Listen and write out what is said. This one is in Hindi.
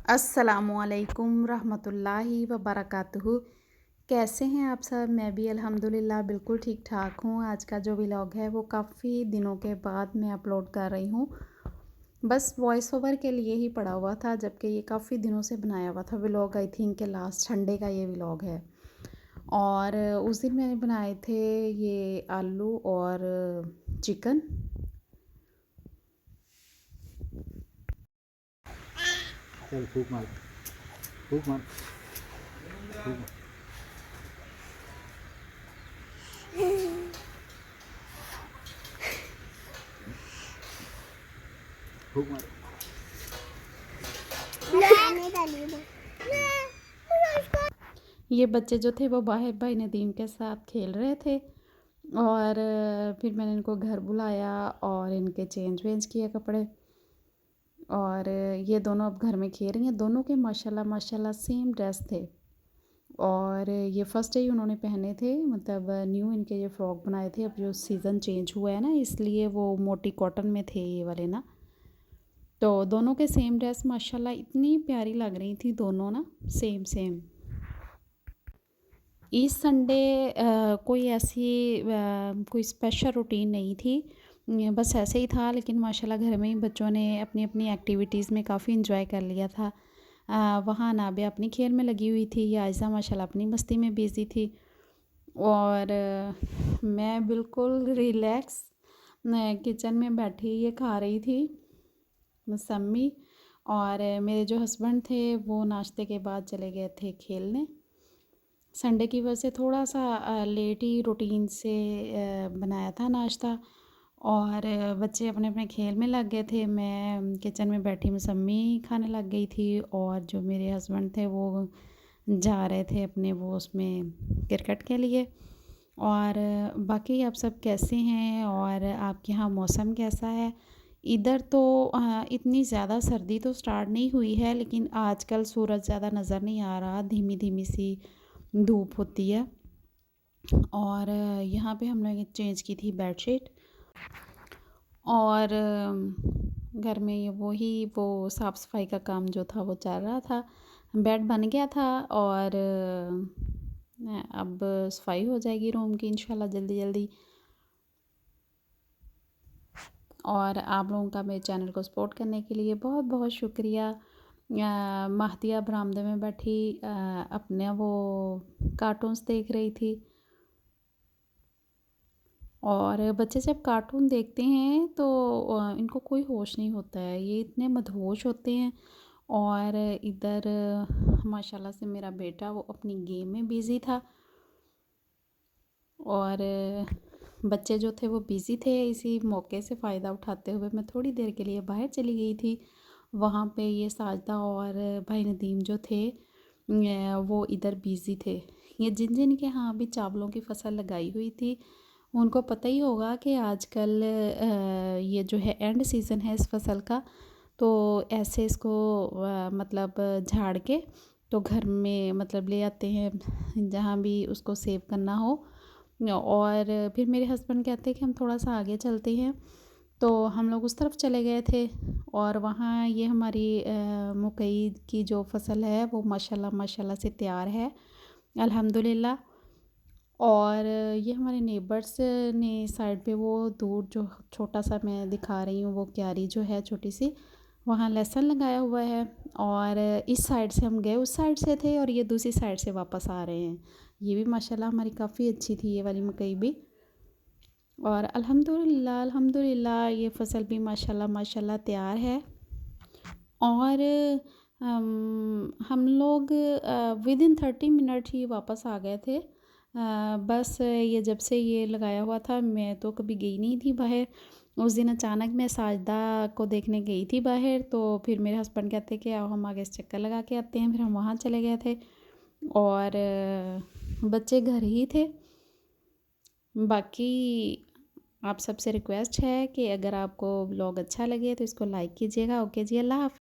अस्सलामुअलैकुम रहमतुल्लाहि व बरकातुहू। कैसे हैं आप सब? मैं भी अल्हम्दुलिल्लाह बिल्कुल ठीक ठाक हूँ। आज का जो व्लॉग है वो काफ़ी दिनों के बाद मैं अपलोड कर रही हूँ। बस वॉइस ओवर के लिए ही पड़ा हुआ था, जबकि ये काफ़ी दिनों से बनाया हुआ था vlog. I think last Sunday का ये व्लॉग है। और उस दिन मैंने बनाए थे ये आलू और चिकन। चल फूक मार, फूक मार, फूक मार। फूक मार। ये बच्चे जो थे वो बाहर भाई नदीम के साथ खेल रहे थे। और फिर मैंने इनको घर बुलाया और इनके चेंज वेंज किए कपड़े। और ये दोनों अब घर में खेल रही हैं। दोनों के माशाल्लाह माशाल्लाह सेम ड्रेस थे। और ये फ़र्स्ट डे ही उन्होंने पहने थे, मतलब न्यू इनके ये फ़्रॉक बनाए थे। अब जो सीज़न चेंज हुआ है ना, इसलिए वो मोटी कॉटन में थे ये वाले ना। तो दोनों के सेम ड्रेस माशाल्लाह इतनी प्यारी लग रही थी दोनों ना, सेम सेम। इस संडे कोई ऐसी कोई स्पेशल रूटीन नहीं थी, बस ऐसे ही था। लेकिन माशाल्लाह घर में ही बच्चों ने अपनी अपनी एक्टिविटीज़ में काफ़ी इंजॉय कर लिया था। वहाँ नाबिया अपनी खेल में लगी हुई थी, या आयज़ा माशाल्लाह अपनी मस्ती में बिज़ी थी। और मैं बिल्कुल रिलैक्स किचन में बैठी ये खा रही थी मौसमी। और मेरे जो हस्बैंड थे वो नाश्ते के बाद चले गए थे खेलने। संडे की वजह से थोड़ा सा लेट ही रूटीन से बनाया था नाश्ता। और बच्चे अपने अपने खेल में लग गए थे। मैं किचन में बैठी मौसमी खाने लग गई थी। और जो मेरे हस्बैंड थे वो जा रहे थे अपने वो उसमें क्रिकेट के लिए। और बाकी आप सब कैसे हैं और आपके यहाँ मौसम कैसा है? इधर तो इतनी ज़्यादा सर्दी तो स्टार्ट नहीं हुई है, लेकिन आजकल सूरज ज़्यादा नज़र नहीं आ रहा, धीमी धीमी सी धूप होती है। और यहाँ पे हमने चेंज की थी बेडशीट। और घर में ये वो साफ़ सफाई का काम जो था वो चल रहा था। बेड बन गया था और अब सफाई हो जाएगी रूम की इंशाल्लाह जल्दी जल्दी। और आप लोगों का मेरे चैनल को सपोर्ट करने के लिए बहुत बहुत शुक्रिया। महदिया बरामदे में बैठी अपने वो कार्टून्स देख रही थी। और बच्चे जब कार्टून देखते हैं तो इनको कोई होश नहीं होता है, ये इतने मदहोश होते हैं। और इधर माशाल्लाह से मेरा बेटा वो अपनी गेम में बिज़ी था। और बच्चे जो थे वो बिज़ी थे। इसी मौके से फ़ायदा उठाते हुए मैं थोड़ी देर के लिए बाहर चली गई थी। वहाँ पे ये साजदा और भाई नदीम जो थे वो इधर बिज़ी थे। ये जिन जिन के यहाँ भी चावलों की फसल लगाई हुई थी उनको पता ही होगा कि आजकल ये जो है एंड सीज़न है इस फसल का। तो ऐसे इसको मतलब झाड़ के तो घर में मतलब ले आते हैं जहाँ भी उसको सेव करना हो। और फिर मेरे हस्बैंड कहते हैं कि हम थोड़ा सा आगे चलते हैं, तो हम लोग उस तरफ चले गए थे। और वहाँ ये हमारी मकई की जो फसल है वो माशाल्लाह माशाल्लाह से तैयार है अल्हम्दुलिल्लाह। और ये हमारे नेबर्स ने साइड पे वो दूर जो छोटा सा मैं दिखा रही हूँ वो क्यारी जो है छोटी सी, वहाँ लहसुन लगाया हुआ है। और इस साइड से हम गए, उस साइड से थे और ये दूसरी साइड से वापस आ रहे हैं। ये भी माशाल्लाह हमारी काफ़ी अच्छी थी ये वाली मकई भी। और अल्हम्दुलिल्लाह अल्हम्दुलिल्लाह ये फसल भी माशाल्लाह माशाल्लाह तैयार है। और हम लोग विदिन 30 मिनट ही वापस आ गए थे। बस ये जब से ये लगाया हुआ था मैं तो कभी गई नहीं थी बाहर। उस दिन अचानक मैं साजदा को देखने गई थी बाहर, तो फिर मेरे हस्बैंड कहते कि आओ हम आगे से चक्कर लगा के आते हैं। फिर हम वहाँ चले गए थे और बच्चे घर ही थे। बाकी आप सबसे रिक्वेस्ट है कि अगर आपको व्लॉग अच्छा लगे तो इसको लाइक कीजिएगा। ओके जी, अल्लाह हाफ़िज़।